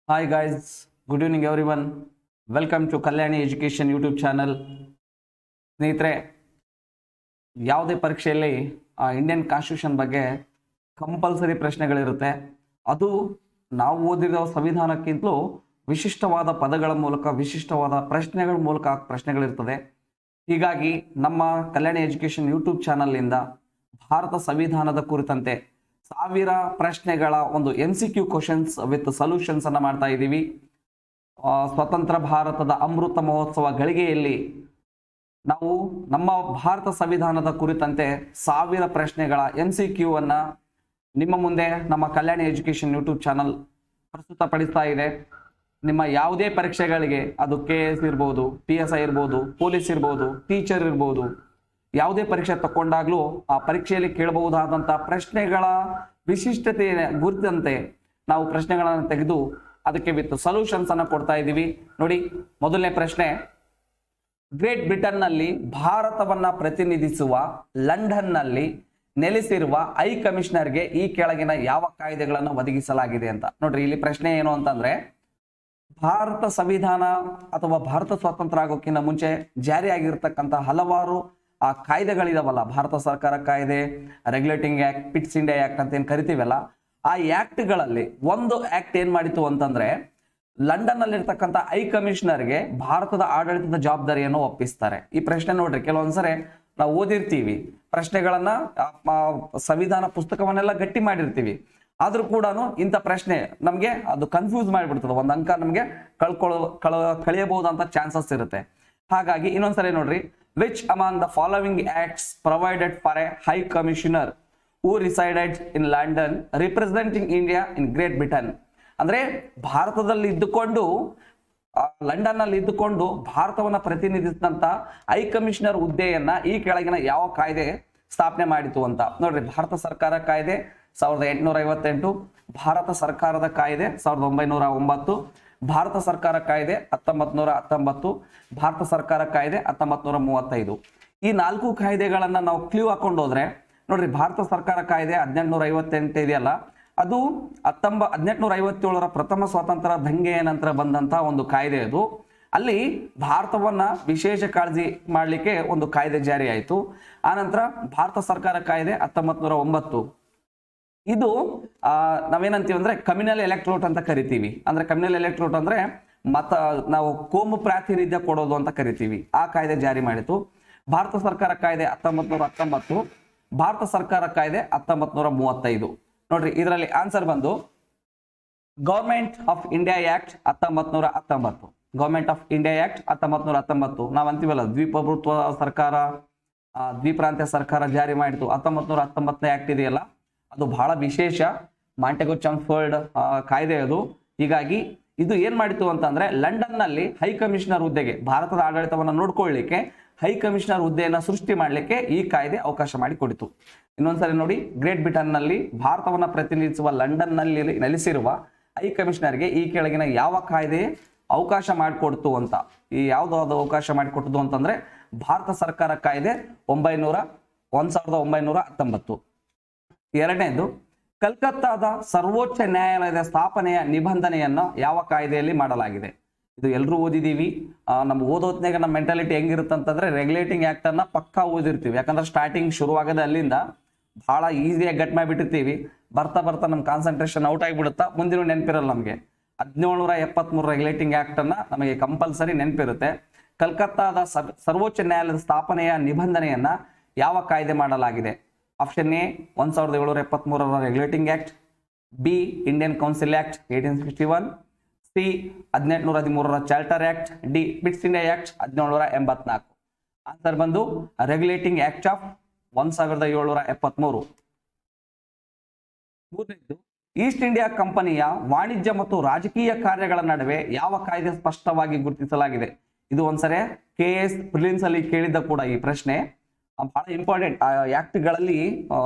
Hi guys, good evening everyone. Welcome to Kalyani Education YouTube channel. ಸ್ನೇಹಿತರೆ, ಯಾವುದೇ ಪರೀಕ್ಷೆಯಲ್ಲಿ Indian constitution ಬಗ್ಗೆ compulsory ಪ್ರಶ್ನೆಗಳಿರುತ್ತೆ. ಅದು ನಾವು ಓದಿರೋ ಸಂವಿಧಾನಕ್ಕಿಂತಲೂ ವಿಶಿಷ್ಟವಾದ ಪದಗಳ ಮೂಲಕ ವಿಶಿಷ್ಟವಾದ ಪ್ರಶ್ನೆಗಳ ಮೂಲಕ ಪ್ರಶ್ನೆಗಳಿರ್ತದೆ. ಹೀಗಾಗಿ ನಮ್ಮ ಕಲ್ಯಾಣಿ ಎಜುಕೇಷನ್ ಯೂಟ್ಯೂಬ್ ಚಾನಲ್ನಿಂದ ಭಾರತ ಸಂವಿಧಾನದ ಕುರಿತಂತೆ 1000 ಪ್ರಶ್ನೆಗಳ ಒಂದು MCQ ಕ್ವಶನ್ಸ್ ವಿತ್ ಸೊಲ್ಯೂಷನ್ಸ್ ಅನ್ನ ಮಾಡ್ತಾ ಇದ್ದೀವಿ. ಸ್ವತಂತ್ರ ಭಾರತದ ಅಮೃತ ಮಹೋತ್ಸವ ಗಳಿಗೆಯಲ್ಲಿ ನಾವು ನಮ್ಮ ಭಾರತ ಸಂವಿಧಾನದ ಕುರಿತಂತೆ 1000 ಪ್ರಶ್ನೆಗಳ MCQ ಅನ್ನ ನಿಮ್ಮ ಮುಂದೆ ನಮ್ಮ ಕಲ್ಯಾಣಿ ಎಜುಕೇಷನ್ ಯೂಟ್ಯೂಬ್ ಚಾನಲ್ ಪ್ರಸ್ತುತಪಡಿಸ್ತಾ ಇದೆ. ನಿಮ್ಮ ಯಾವುದೇ ಪರೀಕ್ಷೆಗಳಿಗೆ, ಅದು KS ಇರ್ಬೋದು, PSI ಇರ್ಬೋದು, ಪೊಲೀಸ್ ಇರ್ಬೋದು, ಟೀಚರ್ ಇರ್ಬೋದು, ಯಾವುದೇ ಪರೀಕ್ಷೆ ತಕೊಂಡಾಗ್ಲೂ ಆ ಪರೀಕ್ಷೆಯಲ್ಲಿ ಕೇಳಬಹುದಾದಂತಹ ಪ್ರಶ್ನೆಗಳ ವಿಶಿಷ್ಟತೆ ಗುರಿತಂತೆ ನಾವು ಪ್ರಶ್ನೆಗಳನ್ನು ತೆಗೆದು ಅದಕ್ಕೆ ವಿತ್ ಸೊಲ್ಯೂಷನ್ಸ್ ಅನ್ನ ಕೊಡ್ತಾ ಇದ್ದೀವಿ. ನೋಡಿ, ಮೊದಲನೇ ಪ್ರಶ್ನೆ, ಗ್ರೇಟ್ ಬ್ರಿಟನ್ ನಲ್ಲಿ ಭಾರತವನ್ನ ಪ್ರತಿನಿಧಿಸುವ ಲಂಡನ್ ನಲ್ಲಿ ನೆಲೆಸಿರುವ ಹೈ ಕಮಿಷನರ್ಗೆ ಈ ಕೆಳಗಿನ ಯಾವ ಕಾಯ್ದೆಗಳನ್ನು ಒದಗಿಸಲಾಗಿದೆ ಅಂತ. ನೋಡ್ರಿ, ಇಲ್ಲಿ ಪ್ರಶ್ನೆ ಏನು ಅಂತಂದ್ರೆ, ಭಾರತ ಸಂವಿಧಾನ ಅಥವಾ ಭಾರತ ಸ್ವಾತಂತ್ರ್ಯ ಆಗೋಕ್ಕಿಂತ ಮುಂಚೆ ಜಾರಿಯಾಗಿರ್ತಕ್ಕಂಥ ಹಲವಾರು ಆ ಕಾಯ್ದೆಗಳಿದಾವಲ್ಲ, ಭಾರತ ಸರ್ಕಾರ ಕಾಯ್ದೆ, regulating act, pits India act ಅಂತ ಏನ್ ಕರಿತೀವಲ್ಲ, ಆ ಆಕ್ಟ್ಗಳಲ್ಲಿ ಒಂದು ಆಕ್ಟ್ ಏನ್ ಮಾಡಿತು ಅಂತಂದ್ರೆ, ಲಂಡನ್ ನಲ್ಲಿ ಇರ್ತಕ್ಕಂಥ ಹೈ ಕಮಿಷನರ್ಗೆ ಭಾರತದ ಆಡಳಿತದ ಜವಾಬ್ದಾರಿಯನ್ನು ಒಪ್ಪಿಸ್ತಾರೆ. ಈ ಪ್ರಶ್ನೆ ನೋಡ್ರಿ, ಕೆಲವೊಂದ್ಸರಿ ನಾವು ಓದಿರ್ತೀವಿ ಪ್ರಶ್ನೆಗಳನ್ನ, ಸಂವಿಧಾನ ಪುಸ್ತಕವನ್ನೆಲ್ಲ ಗಟ್ಟಿ ಮಾಡಿರ್ತೀವಿ, ಆದ್ರೂ ಕೂಡ ಇಂಥ ಪ್ರಶ್ನೆ ನಮ್ಗೆ ಅದು ಕನ್ಫ್ಯೂಸ್ ಮಾಡಿಬಿಡ್ತದೆ. ಒಂದ್ ಅಂಕ ನಮ್ಗೆ ಕಳಿಯಬಹುದಂತ ಚಾನ್ಸಸ್ ಇರುತ್ತೆ. ಹಾಗಾಗಿ ಇನ್ನೊಂದ್ಸರಿ ನೋಡ್ರಿ, which among the following acts provided for a high commissioner who resided in London representing India in Great Britain? ಅಂದ್ರೆ ಭಾರತದಲ್ಲಿ ಇದ್ದುಕೊಂಡು, ಲಂಡನ್ ನಲ್ಲಿ ಇದ್ದುಕೊಂಡು ಭಾರತವನ್ನ ಪ್ರತಿನಿಧಿಸಿದಂತ ಹೈ ಕಮಿಷನರ್ ಹುದ್ದೆಯನ್ನ ಈ ಕೆಳಗಿನ ಯಾವ ಕಾಯ್ದೆ ಸ್ಥಾಪನೆ ಮಾಡಿತು ಅಂತ. ನೋಡ್ರಿ, ಭಾರತ ಸರ್ಕಾರ ಕಾಯ್ದೆ 1858, ಭಾರತ ಸರ್ಕಾರದ ಕಾಯ್ದೆ 1909, ಭಾರತ ಸರ್ಕಾರ ಕಾಯ್ದೆ 1919, ಭಾರತ ಸರ್ಕಾರ ಕಾಯ್ದೆ 1935. ಈ 4 ಕಾಯ್ದೆಗಳನ್ನ ನಾವು ಕ್ಲೂ ಹಾಕೊಂಡು ಹೋದ್ರೆ, ನೋಡ್ರಿ, ಭಾರತ ಸರ್ಕಾರ ಕಾಯ್ದೆ 1858 ಇದೆಯಲ್ಲ, ಅದು 1857ರ ಪ್ರಥಮ ಸ್ವಾತಂತ್ರ್ಯ ದಂಗೆಯ ನಂತರ ಬಂದಂತ ಒಂದು ಕಾಯ್ದೆ. ಅದು ಅಲ್ಲಿ ಭಾರತವನ್ನ ವಿಶೇಷ ಕಾಳಜಿ ಮಾಡ್ಲಿಕ್ಕೆ ಒಂದು ಕಾಯ್ದೆ ಜಾರಿ ಆಯಿತು. ಆನಂತರ ಭಾರತ ಸರ್ಕಾರ ಕಾಯ್ದೆ 1909, ಇದು ನಾವೇನಂತೀವಿ ಅಂದ್ರೆ ಕಮ್ಯುನಲ್ ಎಲೆಕ್ಟ್ರೋಟ್ ಅಂತ ಕರಿತೀವಿ. ಅಂದ್ರೆ ಕಮ್ಯುನಲ್ ಎಲೆಕ್ಟ್ರೋಟ್ ಅಂದ್ರೆ ನಾವು ಕೋಮು ಪ್ರಾತಿನಿಧ್ಯ ಕೊಡೋದು ಅಂತ ಕರಿತೀವಿ. ಆ ಕಾಯ್ದೆ ಜಾರಿ ಮಾಡಿತು. ಭಾರತ ಸರ್ಕಾರ ಕಾಯ್ದೆ 1919, ಭಾರತ ಸರ್ಕಾರ ಕಾಯ್ದೆ 1935. ನೋಡ್ರಿ, ಇದರಲ್ಲಿ ಆನ್ಸರ್ ಬಂದು government of India act 1919. Government of India act 1919 ನಾವ್ ಅಂತೀವಲ್ಲ, ದ್ವಿಪ್ರಭುತ್ವ ಸರ್ಕಾರ, ದ್ವಿಪ್ರಾಂತ್ಯ ಸರ್ಕಾರ ಜಾರಿ ಮಾಡಿತು. 1919ನೇ ಆಕ್ಟ್ ಇದೆಯಲ್ಲ, ಅದು ಬಹಳ ವಿಶೇಷ, ಮಾಂಟೆಗೊ ಚಂಫರ್ಡ್ ಕಾಯ್ದೆ ಅದು. ಹೀಗಾಗಿ ಇದು ಏನ್ ಮಾಡಿತು ಅಂತಂದ್ರೆ, ಲಂಡನ್ ನಲ್ಲಿ ಹೈ ಕಮಿಷನರ್ ಹುದ್ದೆಗೆ, ಭಾರತದ ಆಡಳಿತವನ್ನ ನೋಡ್ಕೊಳ್ಳಿಕ್ಕೆ ಹೈ ಕಮಿಷನರ್ ಹುದ್ದೆಯನ್ನ ಸೃಷ್ಟಿ ಮಾಡ್ಲಿಕ್ಕೆ ಈ ಕಾಯ್ದೆ ಅವಕಾಶ ಮಾಡಿಕೊಡಿತು. ಇನ್ನೊಂದ್ಸರಿ ನೋಡಿ, ಗ್ರೇಟ್ ಬ್ರಿಟನ್ ನಲ್ಲಿ ಭಾರತವನ್ನ ಪ್ರತಿನಿಧಿಸುವ ಲಂಡನ್ ನಲ್ಲಿ ನೆಲೆಸಿರುವ ಹೈ ಕಮಿಷನರ್ಗೆ ಈ ಕೆಳಗಿನ ಯಾವ ಕಾಯ್ದೆ ಅವಕಾಶ ಮಾಡಿಕೊಡ್ತು ಅಂತ. ಈ ಯಾವ್ದು ಅವಕಾಶ ಮಾಡಿಕೊಟ್ಟದು ಅಂತಂದ್ರೆ, ಭಾರತ ಸರ್ಕಾರ ಕಾಯ್ದೆ 1919. ಎರಡನೇದು, ಕಲ್ಕತ್ತಾದ ಸರ್ವೋಚ್ಚ ನ್ಯಾಯಾಲಯದ ಸ್ಥಾಪನೆಯ ನಿಬಂಧನೆಯನ್ನು ಯಾವ ಕಾಯ್ದೆಯಲ್ಲಿ ಮಾಡಲಾಗಿದೆ. ಇದು ಎಲ್ಲರೂ ಓದಿದೀವಿ. ನಮ್ಮ ಓದೋತ್ನಾಗ ನಮ್ಮ ಮೆಂಟಾಲಿಟಿ ಹೆಂಗಿರುತ್ತೆ ಅಂತಂದ್ರೆ, ರೆಗ್ಯುಲೇಟಿಂಗ್ ಆಕ್ಟ್ ಅನ್ನ ಪಕ್ಕಾ ಓದಿರ್ತೀವಿ. ಯಾಕಂದ್ರೆ ಸ್ಟಾರ್ಟಿಂಗ್ ಶುರುವಾಗದೆ ಅಲ್ಲಿಂದ ಬಹಳ ಈಸಿಯಾಗಿ ಗಟ್ ಮಾಡಿಬಿಟ್ಟಿರ್ತೀವಿ. ಬರ್ತಾ ಬರ್ತಾ ನಮ್ಮ ಕಾನ್ಸಂಟ್ರೇಷನ್ ಔಟ್ ಆಗಿಬಿಡುತ್ತಾ, ಮುಂದಿನ ನೆನಪಿರಲ್ಲ ನಮಗೆ. 1773 ರೆಗ್ಯುಲೇಟಿಂಗ್ ಆಕ್ಟ್ ಅನ್ನ ನಮಗೆ ಕಂಪಲ್ಸರಿ ನೆನಪಿರುತ್ತೆ. ಕಲ್ಕತ್ತಾದ ಸರ್ವೋಚ್ಚ ನ್ಯಾಯಾಲಯದ ಸ್ಥಾಪನೆಯ ನಿಬಂಧನೆಯನ್ನ ಯಾವ ಕಾಯ್ದೆ ಮಾಡಲಾಗಿದೆ? Option A 1773 regulating act, B Indian council act 1861, C 1813 charter act, D Pitt's India act 1784. Answer ಬಂದು ರೆಗ್ಯುಲೇಟಿಂಗ್ ಆಕ್ಟ್ ಆಫ್ 1773. ಮೂರನೇದು, ಈಸ್ಟ್ ಇಂಡಿಯಾ ಕಂಪನಿಯ ವಾಣಿಜ್ಯ ಮತ್ತು ರಾಜಕೀಯ ಕಾರ್ಯಗಳ ನಡುವೆ ಯಾವ ಕಾಯ್ದೆ ಸ್ಪಷ್ಟವಾಗಿ ಗುರುತಿಸಲಾಗಿದೆ? ಇದು ಒಂದ್ಸರಿ KS ಪ್ರಿಲಿಮ್ಸ್ ಅಲ್ಲಿ ಕೇಳಿದ್ದ ಕೂಡ ಈ ಪ್ರಶ್ನೆ. ಬಹಳ ಇಂಪಾರ್ಟೆಂಟ್. ಆ ಆಕ್ಟ್ಗಳಲ್ಲಿ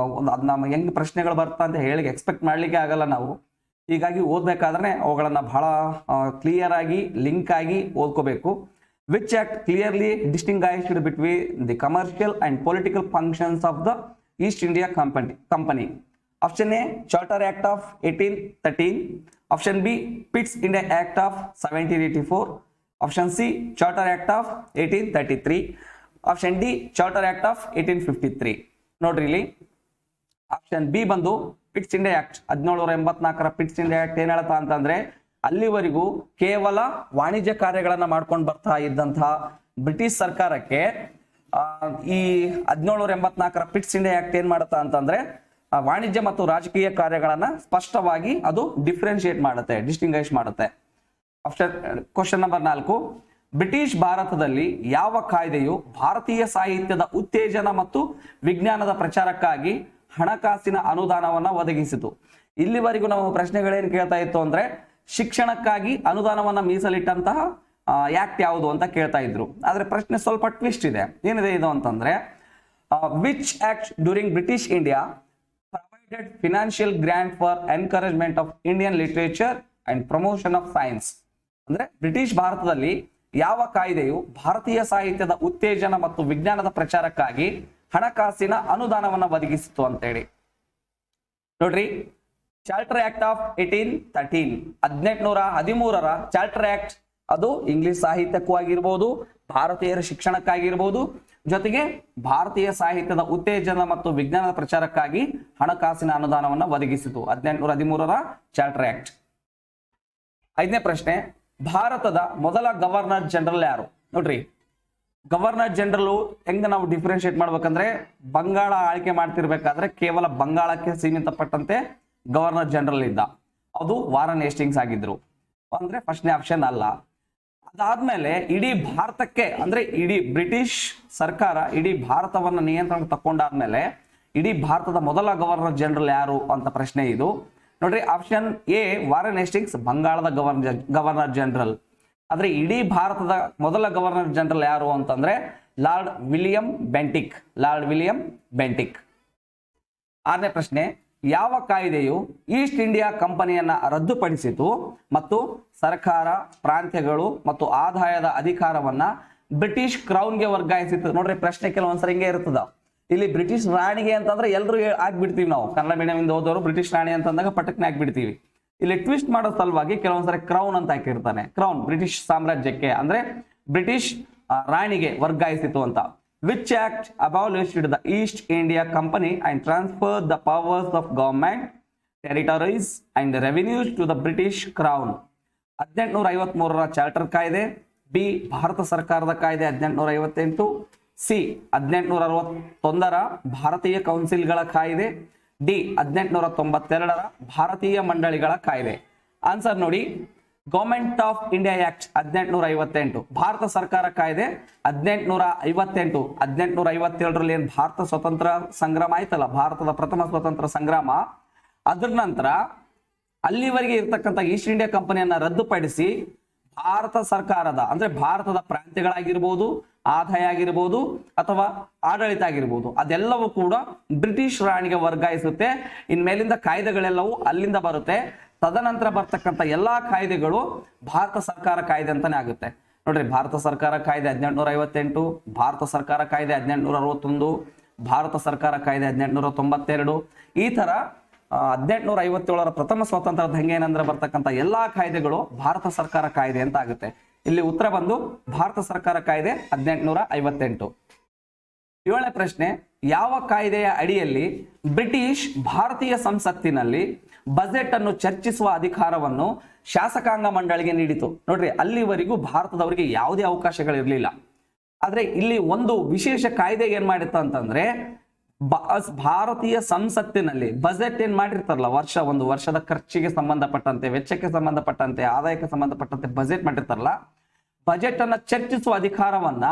ನಮ್ಮ ಹೆಂಗ್ ಪ್ರಶ್ನೆಗಳು ಬರ್ತಾ ಅಂತ ಹೇಳಿ ಎಕ್ಸ್ಪೆಕ್ಟ್ ಮಾಡ್ಲಿಕ್ಕೆ ಆಗಲ್ಲ ನಾವು. ಹೀಗಾಗಿ ಓದ್ಬೇಕಾದ್ರೆ ಅವುಗಳನ್ನ ಬಹಳ ಕ್ಲಿಯರ್ ಆಗಿ ಲಿಂಕ್ ಆಗಿ ಓದ್ಕೋಬೇಕು. Which act clearly distinguished between the commercial and political functions of the East India Company? Option A, Charter Act of 1813. Option B Pitt's India act of 1784, option C charter act of 1833, option D charter act of 1853. ನೋಡ್ರಿ ಇಲ್ಲಿ option B ಬಂದು Pitt's India act 1784ರ Pitt's India act ಏನ್ ಹೇಳ್ತಾ ಅಂತಂದ್ರೆ ಅಲ್ಲಿವರೆಗೂ ಕೇವಲ ವಾಣಿಜ್ಯ ಕಾರ್ಯಗಳನ್ನ ಮಾಡ್ಕೊಂಡು ಬರ್ತಾ ಇದ್ದಂತಹ ಬ್ರಿಟಿಷ್ ಸರ್ಕಾರಕ್ಕೆ ಈ 1784ರ ಪಿಟ್ಸ್ ಇಂಡಿಯಾ ಆಕ್ಟ್ ಏನ್ ಮಾಡುತ್ತಾ ಅಂತಂದ್ರೆ ವಾಣಿಜ್ಯ ಮತ್ತು ರಾಜಕೀಯ ಕಾರ್ಯಗಳನ್ನ ಸ್ಪಷ್ಟವಾಗಿ ಅದು ಡಿಫ್ರೆನ್ಶಿಯೇಟ್ ಮಾಡುತ್ತೆ, ಡಿಸ್ಟಿಂಗ್ವಿಶ್ ಮಾಡುತ್ತೆ. ಕ್ವಶನ್ ನಂಬರ್ 4, ಬ್ರಿಟಿಷ್ ಭಾರತದಲ್ಲಿ ಯಾವ ಕಾಯ್ದೆಯು ಭಾರತೀಯ ಸಾಹಿತ್ಯದ ಉತ್ತೇಜನ ಮತ್ತು ವಿಜ್ಞಾನದ ಪ್ರಚಾರಕ್ಕಾಗಿ ಹಣಕಾಸಿನ ಅನುದಾನವನ್ನ ಒದಗಿಸಿತು? ಇಲ್ಲಿವರೆಗೂ ನಾವು ಪ್ರಶ್ನೆಗಳೇನು ಕೇಳ್ತಾ ಇತ್ತು ಅಂದ್ರೆ ಶಿಕ್ಷಣಕ್ಕಾಗಿ ಅನುದಾನವನ್ನ ಮೀಸಲಿಟ್ಟಂತಹ ಆಕ್ಟ್ ಯಾವುದು ಅಂತ ಕೇಳ್ತಾ ಇದ್ರು. ಆದ್ರೆ ಪ್ರಶ್ನೆ ಸ್ವಲ್ಪ ಟ್ವಿಸ್ಟ್ ಇದೆ. ಏನಿದೆ ಇದು ಅಂತಂದ್ರೆ which act during British India provided financial grant for encouragement of Indian literature and promotion of science? ಅಂದ್ರೆ ಬ್ರಿಟಿಷ್ ಭಾರತದಲ್ಲಿ ಯಾವ ಕಾಯ್ದೆಯು ಭಾರತೀಯ ಸಾಹಿತ್ಯದ ಉತ್ತೇಜನ ಮತ್ತು ವಿಜ್ಞಾನದ ಪ್ರಚಾರಕ್ಕಾಗಿ ಹಣಕಾಸಿನ ಅನುದಾನವನ್ನ ಒದಗಿಸಿತು ಅಂತೇಳಿ. ನೋಡ್ರಿ, ಚಾರ್ಟರ್ ಆಕ್ಟ್ ಆಫ್ 1813, 1813ರ ಚಾರ್ಟರ್ ಆಕ್ಟ್ ಅದು ಇಂಗ್ಲಿಷ್ ಸಾಹಿತ್ಯಕ್ಕೂ ಆಗಿರ್ಬೋದು, ಭಾರತೀಯರ ಶಿಕ್ಷಣಕ್ಕಾಗಿರ್ಬೋದು, ಜೊತೆಗೆ ಭಾರತೀಯ ಸಾಹಿತ್ಯದ ಉತ್ತೇಜನ ಮತ್ತು ವಿಜ್ಞಾನದ ಪ್ರಚಾರಕ್ಕಾಗಿ ಹಣಕಾಸಿನ ಅನುದಾನವನ್ನ ಒದಗಿಸಿತು 1813ರ ಚಾರ್ಟರ್ ಆಕ್ಟ್. 5ನೇ ಪ್ರಶ್ನೆ, ಭಾರತದ ಮೊದಲ ಗವರ್ನರ್ ಜನರಲ್ ಯಾರು? ನೋಡ್ರಿ, ಗವರ್ನರ್ ಜನರಲ್ ಹೆಂಗ ನಾವು ಡಿಫ್ರೆನ್ಶಿಯೇಟ್ ಮಾಡ್ಬೇಕಂದ್ರೆ ಬಂಗಾಳ ಆಳ್ಕೆ ಮಾಡ್ತಿರ್ಬೇಕಾದ್ರೆ ಕೇವಲ ಬಂಗಾಳಕ್ಕೆ ಸೀಮಿತಪಟ್ಟಂತೆ ಗವರ್ನರ್ ಜನರಲ್ ಇದ್ದ, ಅದು ವಾರನ್ ಹೇಸ್ಟಿಂಗ್ಸ್ ಆಗಿದ್ರು ಅಂದ್ರೆ ಫಸ್ಟ್ನೇ ಆಪ್ಷನ್ ಅಲ್ಲ. ಅದಾದ್ಮೇಲೆ ಇಡೀ ಭಾರತಕ್ಕೆ ಅಂದ್ರೆ ಇಡೀ ಬ್ರಿಟಿಷ್ ಸರ್ಕಾರ ಇಡೀ ಭಾರತವನ್ನ ನಿಯಂತ್ರಣ ತಕೊಂಡಾದ್ಮೇಲೆ ಇಡೀ ಭಾರತದ ಮೊದಲ ಗವರ್ನರ್ ಜನರಲ್ ಯಾರು ಅಂತ ಪ್ರಶ್ನೆ ಇದು. ನೋಡ್ರಿ, ಆಪ್ಷನ್ ಎ ವಾರನ್ ಹೇಸ್ಟಿಂಗ್ಸ್ ಬಂಗಾಳದ ಗವರ್ನರ್ ಜನರಲ್. ಆದ್ರೆ ಇಡೀ ಭಾರತದ ಮೊದಲ ಗವರ್ನರ್ ಜನರಲ್ ಯಾರು ಅಂತಂದ್ರೆ Lord William Bentinck. Lord William Bentinck. 6ನೇ ಪ್ರಶ್ನೆ, ಯಾವ ಕಾಯ್ದೆಯು ಈಸ್ಟ್ ಇಂಡಿಯಾ ಕಂಪನಿಯನ್ನ ರದ್ದುಪಡಿಸಿತು ಮತ್ತು ಸರ್ಕಾರ, ಪ್ರಾಂತ್ಯಗಳು ಮತ್ತು ಆದಾಯದ ಅಧಿಕಾರವನ್ನ ಬ್ರಿಟಿಷ್ ಕ್ರೌನ್ಗೆ ವರ್ಗಾಯಿಸಿತು? ನೋಡ್ರಿ, ಪ್ರಶ್ನೆ ಕೆಲವೊಂದ್ಸರಿ ಹಿಂಗೆ ಇರ್ತದ. ಇಲ್ಲಿ ಬ್ರಿಟಿಷ್ ರಾಣಿಗೆ ಅಂತಂದ್ರೆ ಎಲ್ಲರೂ ಆಗ್ಬಿಡ್ತೀವಿ ನಾವು, ಕನ್ನಡ ಮೀಡಿಯಂ ಇಂದ ಹೋದವರು ಬ್ರಿಟಿಷ್ ರಾಣಿ ಅಂತಂದಾಗ ಪಟಕ್ನೆ ಆಗ್ಬಿಡ್ತೀವಿ. ಇಲ್ಲಿ ಟ್ವಿಸ್ಟ್ ಮಾಡೋ ಸಲುವಾಗಿ ಕೆಲವೊಂದ್ಸರಿ ಕ್ರೌನ್ ಅಂತ ಹಾಕಿರ್ತಾನೆ. ಕ್ರೌನ್ ಬ್ರಿಟಿಷ್ ಸಾಮ್ರಾಜ್ಯಕ್ಕೆ ಅಂದ್ರೆ ಬ್ರಿಟಿಷ್ ರಾಣಿಗೆ ವರ್ಗಾಯಿಸಿತು ಅಂತ. Which act abolished the East India Company and transfer the powers of government, territories and revenues to the British crown? 1853ರ ಚಾರ್ಟರ್ ಕಾಯ್ದೆ, ಬಿ ಭಾರತ ಸರ್ಕಾರದ ಕಾಯ್ದೆ 1858, ಸಿ 1861ರ ಭಾರತೀಯ ಕೌನ್ಸಿಲ್ಗಳ ಕಾಯ್ದೆ, ಡಿ 1892ರ ಭಾರತೀಯ ಮಂಡಳಿಗಳ ಕಾಯ್ದೆ. ಆನ್ಸರ್ ನೋಡಿ, government of India act 1858, Bharat ಸರ್ಕಾರ ಕಾಯ್ದೆ 1858. 1857ರಲ್ಲಿ ಏನ್ ಭಾರತ ಸ್ವತಂತ್ರ ಸಂಗ್ರಾಮ ಆಯ್ತಲ್ಲ, ಭಾರತದ ಪ್ರಥಮ ಸ್ವತಂತ್ರ ಸಂಗ್ರಾಮ, ಅದ್ರ ನಂತರ ಅಲ್ಲಿವರೆಗೆ ಇರ್ತಕ್ಕಂಥ ಈಸ್ಟ್ ಇಂಡಿಯಾ ಕಂಪನಿಯನ್ನ ರದ್ದುಪಡಿಸಿ ಭಾರತ ಸರ್ಕಾರದ ಅಂದ್ರೆ ಭಾರತದ ಪ್ರಾಂತ್ಯಗಳಾಗಿರ್ಬೋದು, ಆದಾಯ ಆಗಿರ್ಬೋದು ಅಥವಾ ಆಡಳಿತ ಆಗಿರ್ಬೋದು, ಅದೆಲ್ಲವೂ ಕೂಡ ಬ್ರಿಟಿಷ್ ರಾಣಿಗೆ ವರ್ಗಾಯಿಸುತ್ತೆ. ಇನ್ಮೇಲಿಂದ ಕಾಯ್ದೆಗಳೆಲ್ಲವೂ ಅಲ್ಲಿಂದ ಬರುತ್ತೆ. ತದನಂತರ ಬರ್ತಕ್ಕಂಥ ಎಲ್ಲಾ ಕಾಯ್ದೆಗಳು ಭಾರತ ಸರ್ಕಾರ ಕಾಯ್ದೆ ಅಂತಾನೆ ಆಗುತ್ತೆ. ನೋಡ್ರಿ, ಭಾರತ ಸರ್ಕಾರ ಕಾಯ್ದೆ 1858, ಭಾರತ ಸರ್ಕಾರ ಕಾಯ್ದೆ 1861, ಭಾರತ ಸರ್ಕಾರ ಕಾಯ್ದೆ 1892, ಈ ತರ 1857ರ ಪ್ರಥಮ ಸ್ವಾತಂತ್ರ್ಯದ ಹೆಂಗೇನಂದ್ರೆ ಬರ್ತಕ್ಕಂಥ ಎಲ್ಲಾ ಕಾಯ್ದೆಗಳು ಭಾರತ ಸರ್ಕಾರ ಕಾಯ್ದೆ ಅಂತ ಆಗುತ್ತೆ. ಇಲ್ಲಿ ಉತ್ತರ ಬಂದು ಭಾರತ ಸರ್ಕಾರ ಕಾಯ್ದೆ 1858. 7ನೇ ಪ್ರಶ್ನೆ, ಯಾವ ಕಾಯ್ದೆಯ ಅಡಿಯಲ್ಲಿ ಬ್ರಿಟಿಷ್ ಭಾರತೀಯ ಸಂಸತ್ತಿನಲ್ಲಿ ಬಜೆಟ್ ಅನ್ನು ಚರ್ಚಿಸುವ ಅಧಿಕಾರವನ್ನು ಶಾಸಕಾಂಗ ಮಂಡಳಿಗೆ ನೀಡಿತು? ನೋಡ್ರಿ, ಅಲ್ಲಿವರೆಗೂ ಭಾರತದವರಿಗೆ ಯಾವುದೇ ಅವಕಾಶಗಳಿರಲಿಲ್ಲ. ಆದ್ರೆ ಇಲ್ಲಿ ಒಂದು ವಿಶೇಷ ಕಾಯ್ದೆ ಏನ್ ಮಾಡಿತ್ತು ಅಂತಂದ್ರೆ ಭಾರತೀಯ ಸಂಸತ್ತಿನಲ್ಲಿ ಬಜೆಟ್ ಏನ್ ಮಾಡಿರ್ತಾರಲ್ಲ, ಒಂದು ವರ್ಷದ ಖರ್ಚಿಗೆ ಸಂಬಂಧಪಟ್ಟಂತೆ, ವೆಚ್ಚಕ್ಕೆ ಸಂಬಂಧಪಟ್ಟಂತೆ, ಆದಾಯಕ್ಕೆ ಸಂಬಂಧಪಟ್ಟಂತೆ ಬಜೆಟ್ ಮಾಡಿರ್ತಾರಲ್ಲ, ಬಜೆಟ್ ಅನ್ನ ಚರ್ಚಿಸುವ ಅಧಿಕಾರವನ್ನ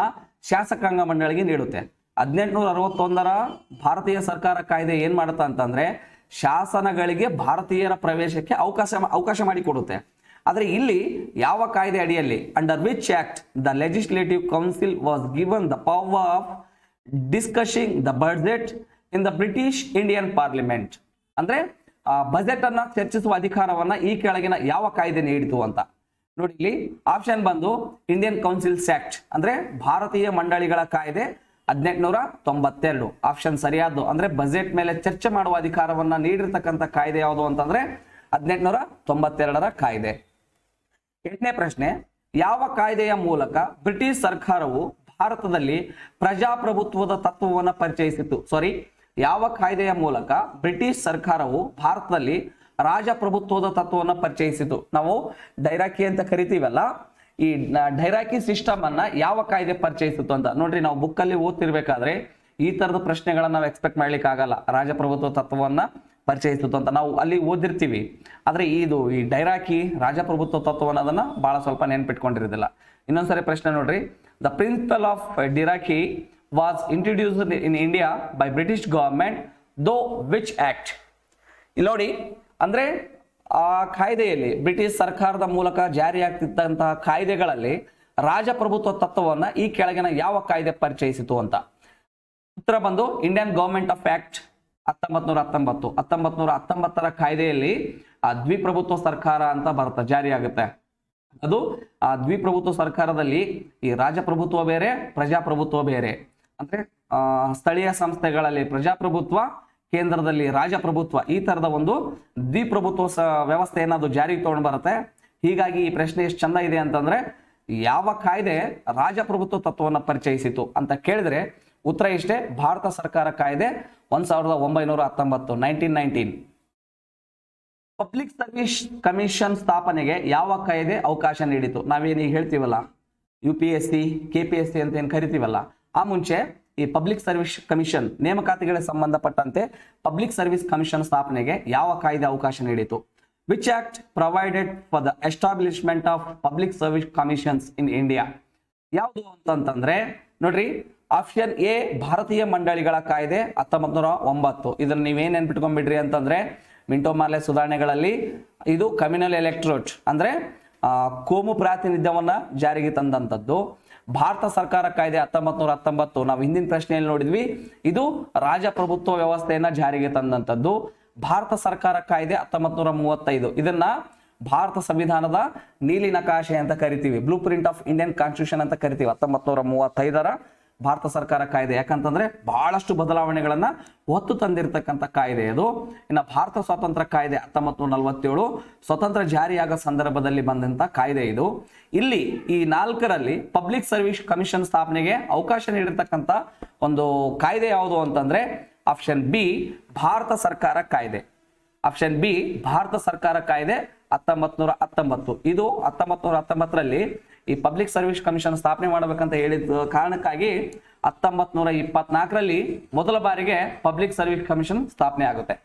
ಶಾಸಕಾಂಗ ಮಂಡಳಿಗೆ ನೀಡುತ್ತೆ. 1861ರ ಭಾರತೀಯ ಸರ್ಕಾರ ಕಾಯ್ದೆ ಏನ್ ಮಾಡುತ್ತಾ ಅಂತಂದ್ರೆ ಶಾಸನಗಳಿಗೆ ಭಾರತೀಯರ ಪ್ರವೇಶಕ್ಕೆ ಅವಕಾಶ ಮಾಡಿಕೊಡುತ್ತೆ. ಆದ್ರೆ ಇಲ್ಲಿ ಯಾವ ಕಾಯ್ದೆ ಅಡಿಯಲ್ಲಿ, under which act the legislative council was given the power of discussing the budget in the British Indian parliament? ಅಂದ್ರೆ ಬಜೆಟ್ ಅನ್ನ ಚರ್ಚಿಸುವ ಅಧಿಕಾರವನ್ನ ಈ ಕೆಳಗಿನ ಯಾವ ಕಾಯ್ದೆ ನೀಡಿತು ಅಂತ ನೋಡಿ. ಇಲ್ಲಿ ಆಪ್ಷನ್ ಬಂದು ಇಂಡಿಯನ್ ಕೌನ್ಸಿಲ್ಸ್ ಆಕ್ಟ್ ಅಂದ್ರೆ ಭಾರತೀಯ ಮಂಡಳಿಗಳ ಕಾಯ್ದೆ 1892. ಆಪ್ಷನ್ ಸರಿಯಾದ್ದು. ಅಂದ್ರೆ ಬಜೆಟ್ ಮೇಲೆ ಚರ್ಚೆ ಮಾಡುವ ಅಧಿಕಾರವನ್ನ ನೀಡಿರ್ತಕ್ಕಂಥ ಕಾಯ್ದೆ ಯಾವುದು ಅಂತಂದ್ರೆ 1892ರ ಕಾಯ್ದೆ. 8ನೇ ಪ್ರಶ್ನೆ, ಯಾವ ಕಾಯ್ದೆಯ ಮೂಲಕ ಬ್ರಿಟಿಷ್ ಸರ್ಕಾರವು ಭಾರತದಲ್ಲಿ ಪ್ರಜಾಪ್ರಭುತ್ವದ ತತ್ವವನ್ನು ಪರಿಚಯಿಸಿತು? ಯಾವ ಕಾಯ್ದೆಯ ಮೂಲಕ ಬ್ರಿಟಿಷ್ ಸರ್ಕಾರವು ಭಾರತದಲ್ಲಿ ರಾಜಪ್ರಭುತ್ವದ ತತ್ವವನ್ನು ಪರಿಚಯಿಸಿತು? ನಾವು ಡೈರಾಕಿ ಅಂತ ಕರಿತೀವಲ್ಲ, ಈ ಡೈರಾಕಿ ಸಿಸ್ಟಮ್ ಅನ್ನ ಯಾವ ಕಾಯ್ದೆ ಪರಿಚಯಿಸಿತು ಅಂತ ನೋಡ್ರಿ. ನಾವು ಬುಕ್ ಅಲ್ಲಿ ಓದ್ತಿರ್ಬೇಕಾದ್ರೆ ಈ ತರದ ಪ್ರಶ್ನೆಗಳನ್ನ ನಾವು ಎಕ್ಸ್ಪೆಕ್ಟ್ ಮಾಡ್ಲಿಕ್ಕೆ ಆಗಲ್ಲ. ರಾಜಪ್ರಭುತ್ವ ತತ್ವವನ್ನ ಪರಿಚಯಿಸಿತು ಅಂತ ನಾವು ಅಲ್ಲಿ ಓದಿರ್ತೀವಿ, ಆದ್ರೆ ಈ ಡೈರಾಕಿ ರಾಜಪ್ರಭುತ್ವ ತತ್ವವನ್ನು ಅದನ್ನ ಬಹಳ ಸ್ವಲ್ಪ ನೆನ್ಪಿಟ್ಕೊಂಡಿರೋದಿಲ್ಲ. ಇನ್ನೊಂದ್ಸರಿ ಪ್ರಶ್ನೆ ನೋಡ್ರಿ. The principle of dyarchy was introduced in India by British government though which act? ಇಲ್ಲಿ ನೋಡಿ, ಅಂದ್ರೆ ಆ ಕಾಯ್ದೆಯಲ್ಲಿ ಬ್ರಿಟಿಷ್ ಸರ್ಕಾರದ ಮೂಲಕ ಜಾರಿಯಾಗ್ತಿದ್ದಂತಹ ಕಾಯ್ದೆಗಳಲ್ಲಿ ರಾಜಪ್ರಭುತ್ವ ತತ್ವವನ್ನ ಈ ಕೆಳಗಿನ ಯಾವ ಕಾಯ್ದೆ ಪರಿಚಯಿಸಿತು ಅಂತ. ಉತ್ತರ ಬಂದು ಇಂಡಿಯನ್ ಗವರ್ಮೆಂಟ್ ಆಫ್ ಆಕ್ಟ್ 1919. 1919ರ ಕಾಯ್ದೆಯಲ್ಲಿ ದ್ವಿಪ್ರಭುತ್ವ ಸರ್ಕಾರ ಅಂತ ಬರುತ್ತೆ, ಜಾರಿಯಾಗುತ್ತೆ. ಅದು ಆ ದ್ವಿಪ್ರಭುತ್ವ ಸರ್ಕಾರದಲ್ಲಿ ಈ ರಾಜಪ್ರಭುತ್ವ ಬೇರೆ, ಪ್ರಜಾಪ್ರಭುತ್ವ ಬೇರೆ. ಅಂದ್ರೆ ಸ್ಥಳೀಯ ಸಂಸ್ಥೆಗಳಲ್ಲಿ ಪ್ರಜಾಪ್ರಭುತ್ವ, ಕೇಂದ್ರದಲ್ಲಿ ರಾಜಪ್ರಭುತ್ವ, ಈ ತರದ ಒಂದು ದ್ವಿಪ್ರಭುತ್ವ ವ್ಯವಸ್ಥೆಯನ್ನು ಅದು ಜಾರಿಗೆ ತಗೊಂಡು ಬರುತ್ತೆ. ಹೀಗಾಗಿ ಈ ಪ್ರಶ್ನೆ ಎಷ್ಟು ಚಂದ ಇದೆ ಅಂತಂದ್ರೆ, ಯಾವ ಕಾಯ್ದೆ ರಾಜಪ್ರಭುತ್ವ ತತ್ವವನ್ನು ಪರಿಚಯಿಸಿತು ಅಂತ ಕೇಳಿದ್ರೆ ಉತ್ತರ ಇಷ್ಟೇ, ಭಾರತ ಸರ್ಕಾರ ಕಾಯ್ದೆ 1919, 1919. ಪಬ್ಲಿಕ್ ಸರ್ವಿಸ್ ಕಮಿಷನ್ ಸ್ಥಾಪನೆಗೆ ಯಾವ ಕಾಯ್ದೆ ಅವಕಾಶ ನೀಡಿತು? ನಾವೇನು ಈಗ ಹೇಳ್ತೀವಲ್ಲ UPSC, KPSC ಅಂತ ಏನು ಕರಿತೀವಲ್ಲ, ಆ ಮುಂಚೆ ಈ ಪಬ್ಲಿಕ್ ಸರ್ವಿಸ್ ಕಮಿಷನ್ ನೇಮಕಾತಿಗಳಿಗೆ ಸಂಬಂಧಪಟ್ಟಂತೆ ಪಬ್ಲಿಕ್ ಸರ್ವಿಸ್ ಕಮಿಷನ್ ಸ್ಥಾಪನೆಗೆ ಯಾವ ಕಾಯ್ದೆ ಅವಕಾಶ ನೀಡಿತು? Which act provided for the establishment of public service commissions in India? ಯಾವುದು ಅಂತಂದ್ರೆ ನೋಡ್ರಿ, ಆಪ್ಷನ್ ಎ ಭಾರತೀಯ ಮಂಡಳಿಗಳ ಕಾಯ್ದೆ 1909. ಇದನ್ನ ನೀವೇನ್ ನೆನ್ಪಿಟ್ಕೊಂಡ್ಬಿಡ್ರಿ ಅಂತಂದ್ರೆ, ಮಿಂಟೋ ಮಾರ್ಲೆ ಸುಧಾರಣೆಗಳಲ್ಲಿ ಇದು ಕಮ್ಯುನಲ್ ಎಲೆಕ್ಟ್ರೋಟ್ ಅಂದ್ರೆ ಕೋಮು ಪ್ರಾತಿನಿಧ್ಯವನ್ನ ಜಾರಿಗೆ ತಂದಂತದ್ದು. ಭಾರತ ಸರ್ಕಾರ ಕಾಯ್ದೆ 1919 ನಾವು ಹಿಂದಿನ ಪ್ರಶ್ನೆಯಲ್ಲಿ ನೋಡಿದ್ವಿ, ಇದು ರಾಜಪ್ರಭುತ್ವ ವ್ಯವಸ್ಥೆಯನ್ನ ಜಾರಿಗೆ ತಂದಂತದ್ದು. ಭಾರತ ಸರ್ಕಾರ ಕಾಯ್ದೆ 1935 ಇದನ್ನ ಭಾರತ ಸಂವಿಧಾನದ ನೀಲಿ ನಕಾಶೆ ಅಂತ ಕರಿತೀವಿ, blue print of Indian constitution ಅಂತ ಕರಿತೀವಿ. 1935ರ ಭಾರತ ಸರ್ಕಾರ ಕಾಯ್ದೆ, ಯಾಕಂತಂದ್ರೆ ಬಹಳಷ್ಟು ಬದಲಾವಣೆಗಳನ್ನ ಹೊತ್ತು ತಂದಿರತಕ್ಕಂಥ ಕಾಯ್ದೆ ಇದು. ಇನ್ನು ಭಾರತ ಸ್ವಾತಂತ್ರ್ಯ ಕಾಯ್ದೆ 1947 ಸ್ವತಂತ್ರ ಜಾರಿಯಾಗೋ ಸಂದರ್ಭದಲ್ಲಿ ಬಂದಂತ ಕಾಯ್ದೆ ಇದು. ಇಲ್ಲಿ ಈ 4ರಲ್ಲಿ ಪಬ್ಲಿಕ್ ಸರ್ವಿಸ್ ಕಮಿಷನ್ ಸ್ಥಾಪನೆಗೆ ಅವಕಾಶ ನೀಡಿರ್ತಕ್ಕಂಥ ಒಂದು ಕಾಯ್ದೆ ಯಾವುದು ಅಂತಂದ್ರೆ ಆಪ್ಷನ್ ಬಿ ಭಾರತ ಸರ್ಕಾರ ಕಾಯ್ದೆ. ಆಪ್ಷನ್ ಬಿ ಭಾರತ ಸರ್ಕಾರ ಕಾಯ್ದೆ 1919. ಇದು 1919ರಲ್ಲಿ ಈ ಪಬ್ಲಿಕ್ ಸರ್ವಿಸ್ ಕಮಿಷನ್ ಸ್ಥಾಪನೆ ಮಾಡಬೇಕಂತ ಹೇಳಿದ ಕಾರಣಕ್ಕಾಗಿ 1924ರಲ್ಲಿ ಮೊದಲ ಬಾರಿಗೆ ಪಬ್ಲಿಕ್ ಸರ್ವಿಸ್ ಕಮಿಷನ್ ಸ್ಥಾಪನೆ ಆಗುತ್ತೆ.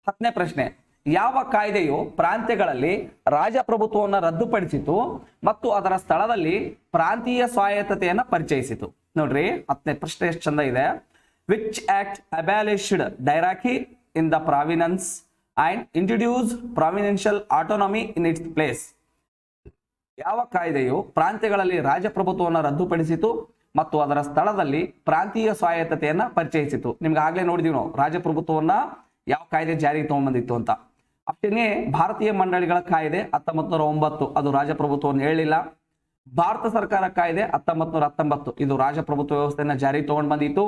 10ನೇ ಪ್ರಶ್ನೆ, ಯಾವ ಕಾಯ್ದೆಯು ಪ್ರಾಂತ್ಯಗಳಲ್ಲಿ ರಾಜಪ್ರಭುತ್ವವನ್ನು ರದ್ದುಪಡಿಸಿತು ಮತ್ತು ಅದರ ಸ್ಥಳದಲ್ಲಿ ಪ್ರಾಂತೀಯ ಸ್ವಾಯತ್ತತೆಯನ್ನು ಪರಿಚಯಿಸಿತು? ನೋಡ್ರಿ, 10ನೇ ಪ್ರಶ್ನೆ ಎಷ್ಟು ಚಂದ ಇದೆ. Which act abolished dyarchy in the province and introduced provincial autonomy in its place? ಯಾವ ಕಾಯ್ದೆಯು ಪ್ರಾಂತ್ಯಗಳಲ್ಲಿ ರಾಜಪ್ರಭುತ್ವವನ್ನು ರದ್ದುಪಡಿಸಿತು ಮತ್ತು ಅದರ ಸ್ಥಳದಲ್ಲಿ ಪ್ರಾಂತೀಯ ಸ್ವಾಯತ್ತತೆಯನ್ನ ಪರಿಚಯಿಸಿತು? ನಿಮ್ಗೆ ಆಗ್ಲೇ ನೋಡಿದೀವಿ ನಾವು ರಾಜಪ್ರಭುತ್ವವನ್ನ ಯಾವ ಕಾಯ್ದೆ ಜಾರಿಗೆ ತಗೊಂಡ್ಬಂದಿತ್ತು ಅಂತ. ಆಪ್ಷನ್ ಎ ಭಾರತೀಯ ಮಂಡಳಿಗಳ ಕಾಯ್ದೆ 1909, ಅದು ರಾಜಪ್ರಭುತ್ವವನ್ನು ಹೇಳಿಲ್ಲ. ಭಾರತ ಸರ್ಕಾರ ಕಾಯ್ದೆ 1919, ಇದು ರಾಜಪ್ರಭುತ್ವ ವ್ಯವಸ್ಥೆಯನ್ನ ಜಾರಿಗೆ ತಗೊಂಡ್ ಬಂದಿತ್ತು.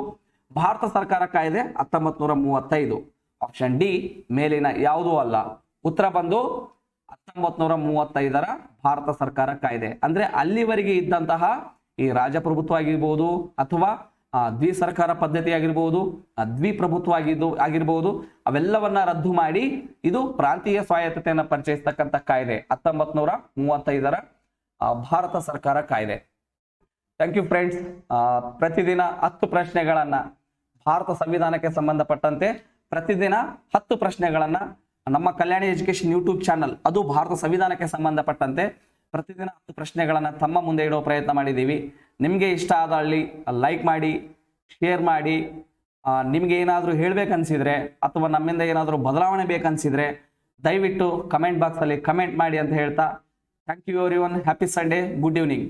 ಭಾರತ ಸರ್ಕಾರ ಕಾಯ್ದೆ 1935. ಆಪ್ಷನ್ ಡಿ ಮೇಲಿನ ಯಾವುದೂ ಅಲ್ಲ. ಉತ್ತರ ಬಂದು 1935ರ ಭಾರತ ಸರ್ಕಾರ ಕಾಯ್ದೆ. ಅಂದ್ರೆ ಅಲ್ಲಿವರೆಗೆ ಇದ್ದಂತಹ ಈ ರಾಜಪ್ರಭುತ್ವ ಆಗಿರ್ಬೋದು ಅಥವಾ ದ್ವಿ ಸರ್ಕಾರ ಪದ್ಧತಿ ಆಗಿರ್ಬೋದು, ದ್ವಿಪ್ರಭುತ್ವ ಆಗಿರ್ಬೋದು, ಅವೆಲ್ಲವನ್ನ ರದ್ದು ಮಾಡಿ ಇದು ಪ್ರಾಂತೀಯ ಸ್ವಾಯತ್ತತೆಯನ್ನು ಪರಿಚಯಿಸ್ತಕ್ಕಂಥ ಕಾಯ್ದೆ 1935ರ ಭಾರತ ಸರ್ಕಾರ ಕಾಯ್ದೆ. Thank you friends. ಪ್ರತಿದಿನ 10 ಪ್ರಶ್ನೆಗಳನ್ನ ಭಾರತ ಸಂವಿಧಾನಕ್ಕೆ ಸಂಬಂಧಪಟ್ಟಂತೆ ಪ್ರತಿದಿನ 10 ಪ್ರಶ್ನೆಗಳನ್ನ ನಮ್ಮ ಕಲ್ಯಾಣಿ ಎಜುಕೇಶನ್ ಯೂಟ್ಯೂಬ್ ಚಾನಲ್, ಅದು ಭಾರತ ಸಂವಿಧಾನಕ್ಕೆ ಸಂಬಂಧಪಟ್ಟಂತೆ ಪ್ರತಿದಿನ 10 ಪ್ರಶ್ನೆಗಳನ್ನ ತಮ್ಮ ಮುಂದೆ ಇಡೋ ಪ್ರಯತ್ನ ಮಾಡಿದ್ದೀವಿ. ನಿಮಗೆ ಇಷ್ಟ ಆದಲ್ಲಿ ಲೈಕ್ ಮಾಡಿ, ಶೇರ್ ಮಾಡಿ. ನಿಮ್ಗೆ ಏನಾದರೂ ಹೇಳ್ಬೇಕನ್ಸಿದ್ರೆ ಅಥವಾ ನಮ್ಮಿಂದ ಏನಾದರೂ ಬದಲಾವಣೆ ಬೇಕನ್ಸಿದ್ರೆ ದಯವಿಟ್ಟು ಕಮೆಂಟ್ ಬಾಕ್ಸ್ ಅಲ್ಲಿ ಕಮೆಂಟ್ ಮಾಡಿ ಅಂತ ಹೇಳ್ತಾ, thank you everyone. Happy Sunday, good evening.